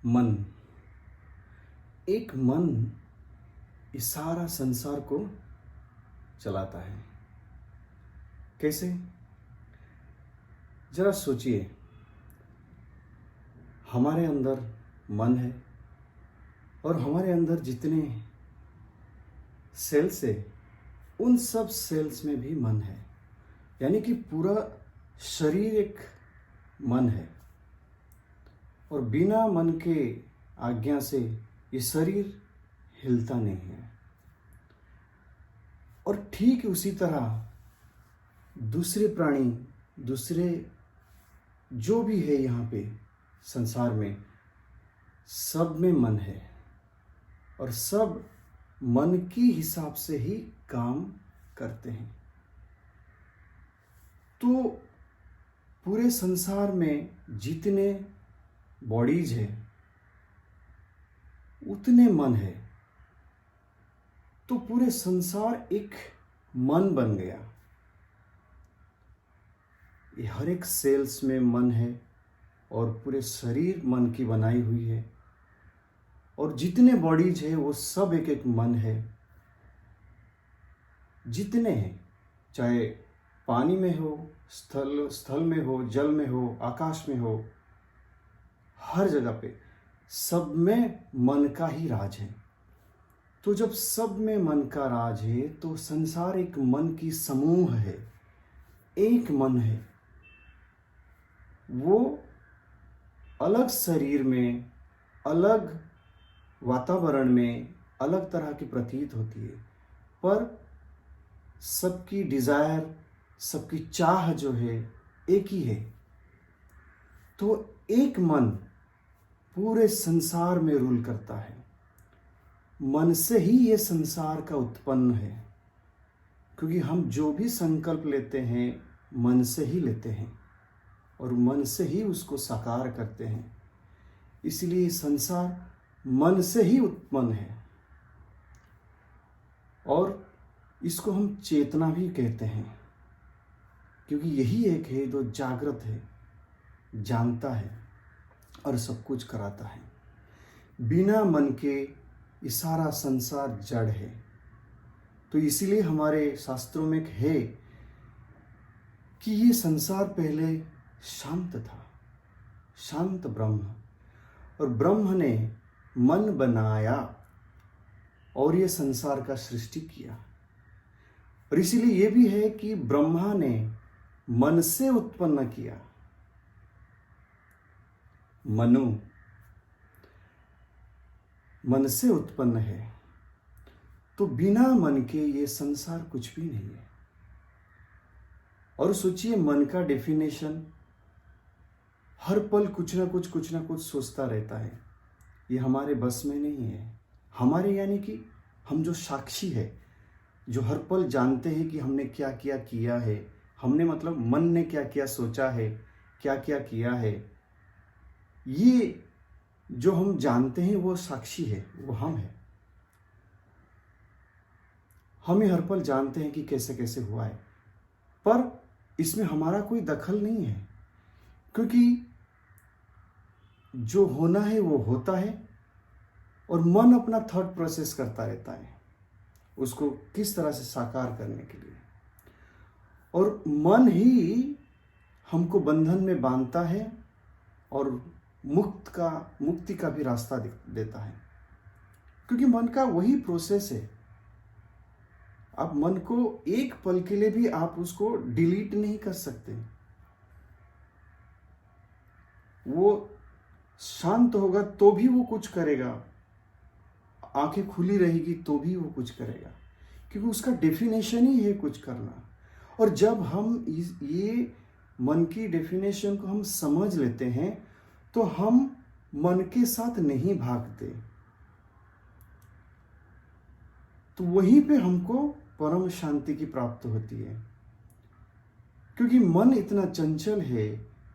मन। एक मन इस सारा संसार को चलाता है। कैसे? जरा सोचिए, हमारे अंदर मन है और हमारे अंदर जितने सेल्स है उन सब सेल्स में भी मन है। यानी कि पूरा शरीर एक मन है और बिना मन के आज्ञा से ये शरीर हिलता नहीं है। और ठीक उसी तरह दूसरे प्राणी, दूसरे जो भी है यहाँ पे संसार में, सब में मन है और सब मन की हिसाब से ही काम करते हैं। तो पूरे संसार में जितने बॉडीज है उतने मन है। तो पूरे संसार एक मन बन गया। ये हर एक सेल्स में मन है और पूरे शरीर मन की बनाई हुई है और जितने बॉडीज है वो सब एक एक मन है। जितने हैं, चाहे पानी में हो, स्थल में हो, जल में हो, आकाश में हो, हर जगह पे सब में मन का ही राज है। तो जब सब में मन का राज है तो संसार एक मन की समूह है, एक मन है। वो अलग शरीर में, अलग वातावरण में, अलग तरह की प्रतीत होती है, पर सबकी डिजायर, सबकी चाह जो है एक ही है। तो एक मन पूरे संसार में रूल करता है। मन से ही ये संसार का उत्पन्न है, क्योंकि हम जो भी संकल्प लेते हैं मन से ही लेते हैं और मन से ही उसको साकार करते हैं। इसलिए संसार मन से ही उत्पन्न है और इसको हम चेतना भी कहते हैं, क्योंकि यही एक है जो जागृत है, जानता है और सब कुछ कराता है। बिना मन के ये सारा संसार जड़ है। तो इसीलिए हमारे शास्त्रों में है कि ये संसार पहले शांत था, शांत ब्रह्म, और ब्रह्म ने मन बनाया और ये संसार का सृष्टि किया। और इसीलिए ये भी है कि ब्रह्मा ने मन से उत्पन्न किया। मनु मन से उत्पन्न है। तो बिना मन के ये संसार कुछ भी नहीं है। और सोचिए, मन का डेफिनेशन हर पल कुछ ना कुछ सोचता रहता है। ये हमारे बस में नहीं है। हमारे यानी कि हम जो साक्षी है, जो हर पल जानते हैं कि हमने क्या क्या किया है, हमने मतलब मन ने क्या क्या सोचा है, क्या क्या किया है, ये जो हम जानते हैं वो साक्षी है, वो हम है। हम ही हर पल जानते हैं कि कैसे कैसे हुआ है, पर इसमें हमारा कोई दखल नहीं है, क्योंकि जो होना है वो होता है और मन अपना थॉट प्रोसेस करता रहता है उसको किस तरह से साकार करने के लिए। और मन ही हमको बंधन में बांधता है और मुक्ति का भी रास्ता देता है, क्योंकि मन का वही प्रोसेस है। आप मन को एक पल के लिए भी आप उसको डिलीट नहीं कर सकते। वो शांत होगा तो भी वो कुछ करेगा, आंखें खुली रहेगी तो भी वो कुछ करेगा, क्योंकि उसका डेफिनेशन ही है कुछ करना। और जब हम ये मन की डेफिनेशन को हम समझ लेते हैं तो हम मन के साथ नहीं भागते। तो वहीं पे हमको परम शांति की प्राप्त होती है, क्योंकि मन इतना चंचल है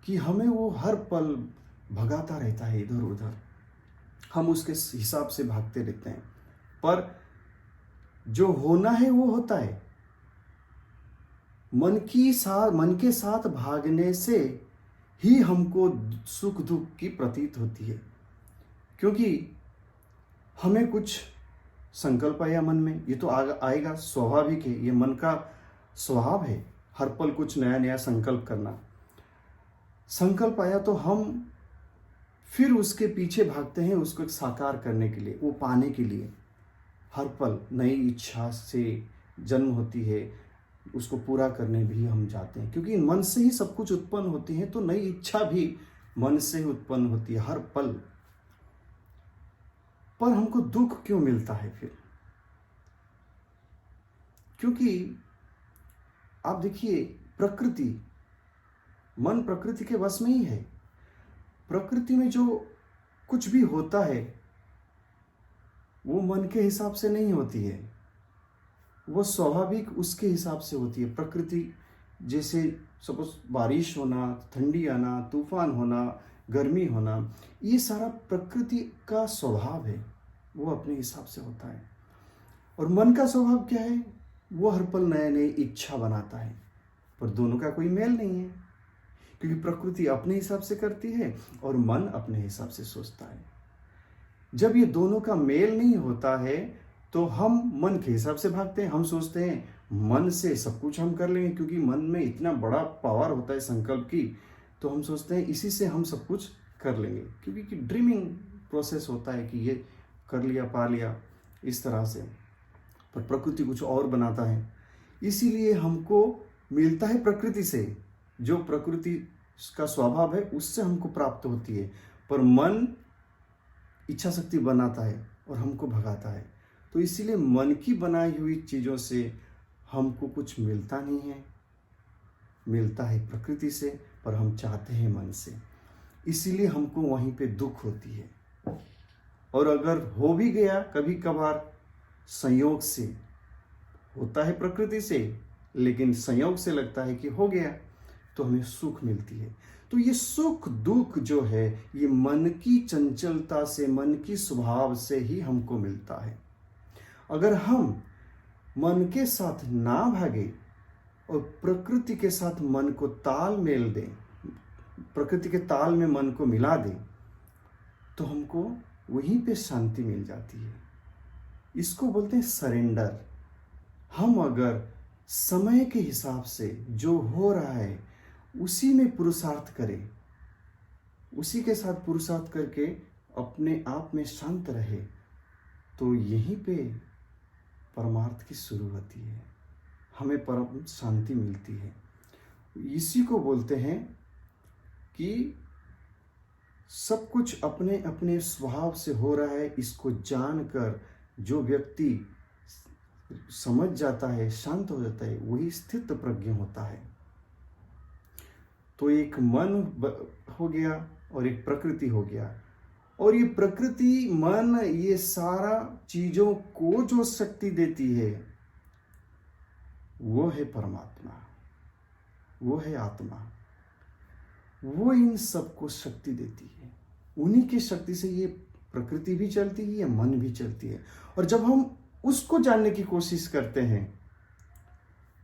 कि हमें वो हर पल भगाता रहता है इधर उधर। हम उसके हिसाब से भागते रहते हैं, पर जो होना है वो होता है। मन के साथ भागने से ही हमको सुख दुख की प्रतीत होती है। क्योंकि हमें कुछ संकल्प आया मन में, ये तो आएगा, स्वाभाविक है, ये मन का स्वभाव है, हर पल कुछ नया नया संकल्प करना। संकल्प आया तो हम फिर उसके पीछे भागते हैं, उसको साकार करने के लिए, वो पाने के लिए। हर पल नई इच्छा से जन्म होती है, उसको पूरा करने भी हम जाते हैं, क्योंकि मन से ही सब कुछ उत्पन्न होती है, तो नई इच्छा भी मन से ही उत्पन्न होती है हर पल। पर हमको दुख क्यों मिलता है फिर? क्योंकि आप देखिए, प्रकृति, मन प्रकृति के वश में ही है। प्रकृति में जो कुछ भी होता है वो मन के हिसाब से नहीं होती है, वो स्वाभाविक उसके हिसाब से होती है। प्रकृति जैसे सपोज बारिश होना, ठंडी आना, तूफान होना, गर्मी होना, ये सारा प्रकृति का स्वभाव है, वो अपने हिसाब से होता है। और मन का स्वभाव क्या है? वो हर पल नए नए इच्छा बनाता है, पर दोनों का कोई मेल नहीं है, क्योंकि प्रकृति अपने हिसाब से करती है और मन अपने हिसाब से सोचता है। जब ये दोनों का मेल नहीं होता है तो हम मन के हिसाब से भागते हैं। हम सोचते हैं मन से सब कुछ हम कर लेंगे, क्योंकि मन में इतना बड़ा पावर होता है संकल्प की, तो हम सोचते हैं इसी से हम सब कुछ कर लेंगे, क्योंकि ड्रीमिंग प्रोसेस होता है कि ये कर लिया, पा लिया, इस तरह से। पर प्रकृति कुछ और बनाता है, इसीलिए हमको मिलता है प्रकृति से, जो प्रकृति का स्वभाव है उससे हमको प्राप्त होती है। पर मन इच्छा शक्ति बनाता है और हमको भगाता है, तो इसीलिए मन की बनाई हुई चीज़ों से हमको कुछ मिलता नहीं है, मिलता है प्रकृति से, पर हम चाहते हैं मन से, इसीलिए हमको वहीं पे दुख होती है। और अगर हो भी गया कभी कभार संयोग से, होता है प्रकृति से, लेकिन संयोग से लगता है कि हो गया, तो हमें सुख मिलती है। तो ये सुख दुख जो है, ये मन की चंचलता से, मन की स्वभाव से ही हमको मिलता है। अगर हम मन के साथ ना भागे और प्रकृति के साथ मन को तालमेल दें, प्रकृति के ताल में मन को मिला दें, तो हमको वहीं पे शांति मिल जाती है। इसको बोलते हैं सरेंडर। हम अगर समय के हिसाब से जो हो रहा है उसी में पुरुषार्थ करें, उसी के साथ पुरुषार्थ करके अपने आप में शांत रहे, तो यहीं पे परमार्थ की शुरू होती है, हमें परम शांति मिलती है। इसी को बोलते हैं कि सब कुछ अपने अपने स्वभाव से हो रहा है। इसको जानकर जो व्यक्ति समझ जाता है, शांत हो जाता है, वही स्थित प्रज्ञ होता है। तो एक मन हो गया और एक प्रकृति हो गया, और ये प्रकृति, मन, ये सारा चीजों को जो शक्ति देती है वो है परमात्मा, वो है आत्मा। वो इन सबको शक्ति देती है, उन्हीं की शक्ति से ये प्रकृति भी चलती है, ये मन भी चलती है। और जब हम उसको जानने की कोशिश करते हैं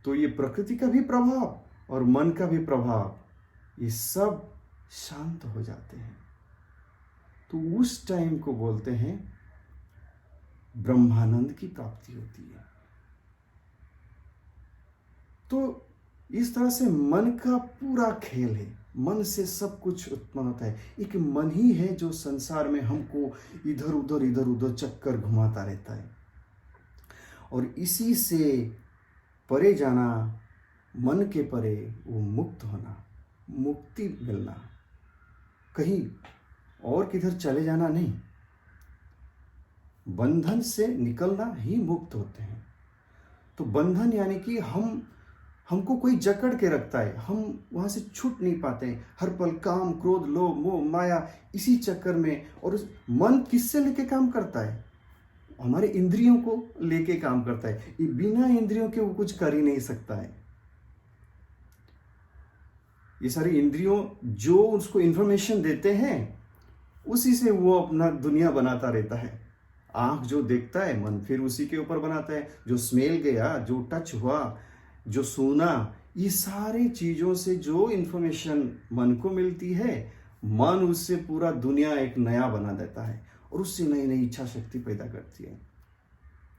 तो ये प्रकृति का भी प्रभाव और मन का भी प्रभाव, ये सब शांत हो जाते हैं। तो उस टाइम को बोलते हैं ब्रह्मानंद की प्राप्ति होती है। तो इस तरह से मन का पूरा खेल है, मन से सब कुछ उत्पन्न होता है। एक मन ही है जो संसार में हमको इधर उधर चक्कर घुमाता रहता है, और इसी से परे जाना, मन के परे वो मुक्त होना, मुक्ति मिलना, कहीं और किधर चले जाना नहीं, बंधन से निकलना ही मुक्त होते हैं। तो बंधन यानी कि हमको कोई जकड़ के रखता है, हम वहां से छूट नहीं पाते हैं, हर पल काम, क्रोध, लोभ, मोह, माया, इसी चक्कर में। और उस मन किससे लेके काम करता है? हमारे इंद्रियों को लेके काम करता है। ये बिना इंद्रियों के वो कुछ कर ही नहीं सकता है। ये सारी इंद्रियों जो उसको इंफॉर्मेशन देते हैं, उसी से वो अपना दुनिया बनाता रहता है। आंख जो देखता है, मन फिर उसी के ऊपर बनाता है। जो स्मेल गया, जो टच हुआ, जो सुना, ये सारी चीजों से जो इंफॉर्मेशन मन को मिलती है, मन उससे पूरा दुनिया एक नया बना देता है। और उससे नई नई इच्छा शक्ति पैदा करती है।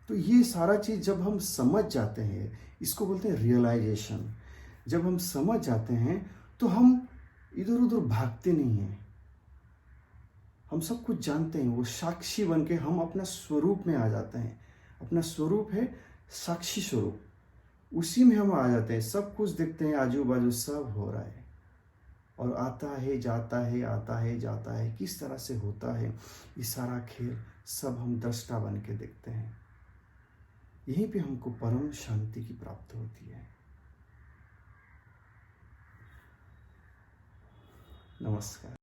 तो ये सारा चीज़ जब हम समझ जाते हैं, इसको बोलते हैं रियलाइजेशन। जब हम समझ जाते हैं तो हम इधर उधर भागते नहीं हैं, हम सब कुछ जानते हैं। वो साक्षी बन के हम अपना स्वरूप में आ जाते हैं। अपना स्वरूप है साक्षी स्वरूप, उसी में हम आ जाते हैं। सब कुछ देखते हैं, आजू बाजू सब हो रहा है और आता है जाता है, आता है जाता है, किस तरह से होता है ये सारा खेल, सब हम दृष्टा बन के देखते हैं। यहीं पे हमको परम शांति की प्राप्ति होती है। नमस्कार।